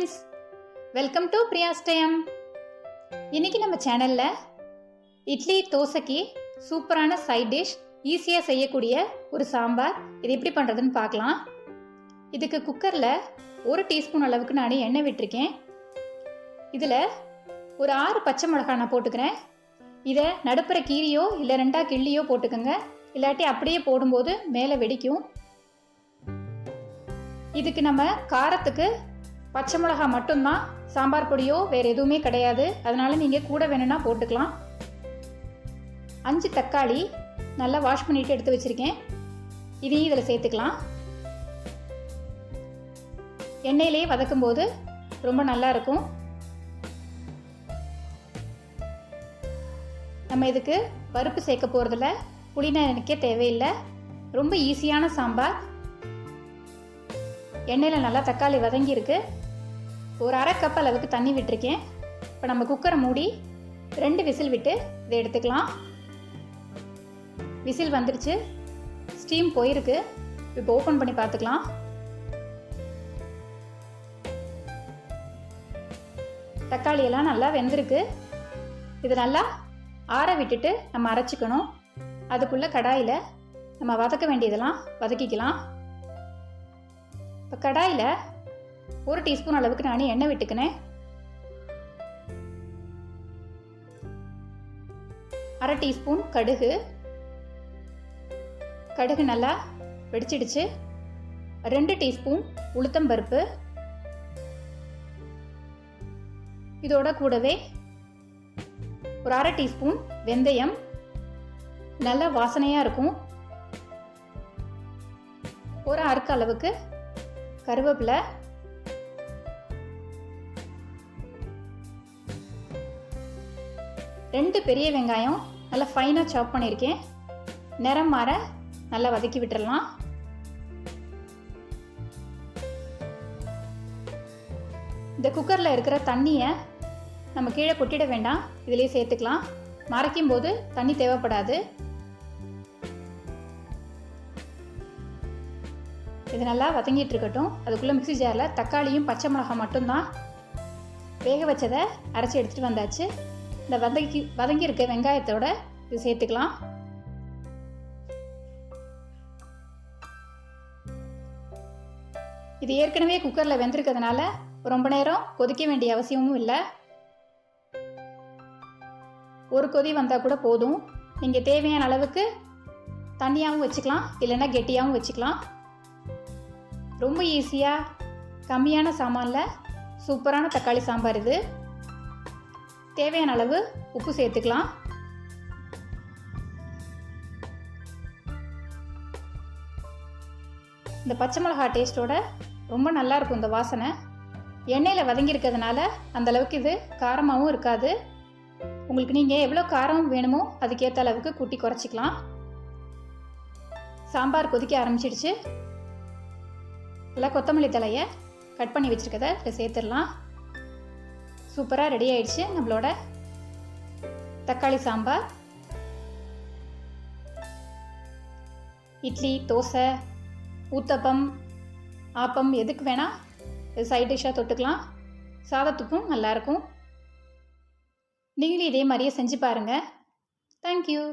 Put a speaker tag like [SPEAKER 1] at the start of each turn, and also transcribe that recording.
[SPEAKER 1] Friends, welcome to Priya's time. இன்றைக்கி நம்ம சேனலில் இட்லி தோசைக்கு சூப்பரான சைட் டிஷ், ஈஸியாக செய்யக்கூடிய ஒரு சாம்பார், இது எப்படி பண்ணுறதுன்னு பார்க்கலாம். இதுக்கு குக்கரில் 1 டீஸ்பூன் அளவுக்கு நான் எண்ணெய் விட்டுருக்கேன். இதில் ஒரு 6 பச்சை மிளகாய் நான் போட்டுக்கிறேன். இதை நடுப்புற கீரியோ இல்லை 2 கிள்ளியோ போட்டுக்கோங்க, இல்லாட்டி அப்படியே போடும்போது மேலே வெடிக்கும். இதுக்கு நம்ம காரத்துக்கு பச்சை மிளகா மட்டும்தான், சாம்பார் பொடியோ வேறு எதுவுமே கிடையாது. அதனால் நீங்கள் கூட வேணும்னா போட்டுக்கலாம். 5 தக்காளி நல்லா வாஷ் பண்ணிவிட்டு எடுத்து வச்சுருக்கேன். இதையும் இதில் சேர்த்துக்கலாம். எண்ணெயிலே வதக்கும்போது ரொம்ப நல்லா இருக்கும். நம்ம இதுக்கு பருப்பு சேர்க்க போகிறதில்ல, புளினா எனக்கே தேவையில்லை. ரொம்ப ஈஸியான சாம்பார். எண்ணெயில் நல்லா தக்காளி வதங்கியிருக்கு. ஒரு 1/2 கப் அளவுக்கு தண்ணி விட்டுருக்கேன். இப்போ நம்ம குக்கரை மூடி 2 விசில் விட்டு இதை எடுத்துக்கலாம். விசில் வந்துருச்சு, ஸ்டீம் போயிருக்கு. இப்போ ஓப்பன் பண்ணி பார்த்துக்கலாம். தக்காளி எல்லாம் நல்லா வெந்திருக்கு. இது நல்லா ஆற விட்டுட்டு நம்ம அரைச்சிக்கணும். அதுக்குள்ளே கடாயில் நம்ம வதக்க வேண்டியதெல்லாம் வதக்கிக்கலாம். இப்போ கடாயில் 1 டீஸ்பூன் அளவுக்கு நான் எண்ணெய் விட்டுக்கினேன். 1/2 டீஸ்பூன் கடுகு நல்லா வெடிச்சிடுச்சு. 2 டீஸ்பூன் உளுத்தம்பருப்பு, இதோட கூடவே ஒரு 1/2 டீஸ்பூன் வெந்தயம், நல்லா வாசனையாக இருக்கும். ஒரு அறுக்க அளவுக்கு கருவேப்பிலை, 2 பெரிய வெங்காயம் நல்லா ஃபைனாக சாப் பண்ணியிருக்கேன். நிறம் மாற நல்லா வதக்கி விட்டுறலாம். இந்த குக்கரில் இருக்கிற தண்ணியை நம்ம கீழே கொட்டிட வேண்டாம், இதிலே சேர்த்துக்கலாம். மறைக்கும் போது தண்ணி தேவைப்படாது. இது நல்லா வதங்கிட்டு இருக்கட்டும். அதுக்குள்ளே மிக்ஸி ஜாரில் தக்காளியும் பச்சை மிளகாய் மட்டும்தான், வேக வச்சதை அரைச்சி எடுத்துகிட்டு வந்தாச்சு. இந்த வதங்கி இருக்க வெங்காயத்தோட இது சேர்த்துக்கலாம். இது ஏற்கனவே குக்கரில் வெந்திருக்கிறதுனால ரொம்ப நேரம் கொதிக்க வேண்டிய அவசியமும் இல்லை. ஒரு கொதி வந்தால் கூட போதும். நீங்கள் தேவையான அளவுக்கு தண்ணியாகவும் வச்சுக்கலாம், இல்லைன்னா கெட்டியாகவும் வச்சுக்கலாம். ரொம்ப ஈஸியாக கம்மியான சாமானில் சூப்பரான தக்காளி சாம்பார் இது. தேவையான அளவு உப்பு சேர்த்துக்கலாம். இந்த பச்சை மிளகா டேஸ்ட்டோட ரொம்ப நல்லாயிருக்கும் இந்த வாசனை. எண்ணெயில் வதங்கியிருக்கிறதுனால அந்தளவுக்கு இது காரமாகவும் இருக்காது. உங்களுக்கு நீங்கள் எவ்வளோ காரம் வேணுமோ அதுக்கேற்ற அளவுக்கு கூட்டி குறைச்சிக்கலாம். சாம்பார் கொதிக்க ஆரம்பிச்சிடுச்சு. நல்லா கொத்தமல்லி தலையை கட் பண்ணி வச்சுருக்கதை இதை சேர்த்துடலாம். சூப்பராக ரெடி ஆயிடுச்சு நம்மளோட தக்காளி சாம்பார். இட்லி, தோசை, ஊத்தப்பம், ஆப்பம் எதுக்கு வேணால் இது சைட் டிஷ்ஷாக தொட்டுக்கலாம். சாதத்துக்கும் நல்லாயிருக்கும். நீங்களும் இதே மாதிரியே செஞ்சு பாருங்கள். தேங்க்யூ.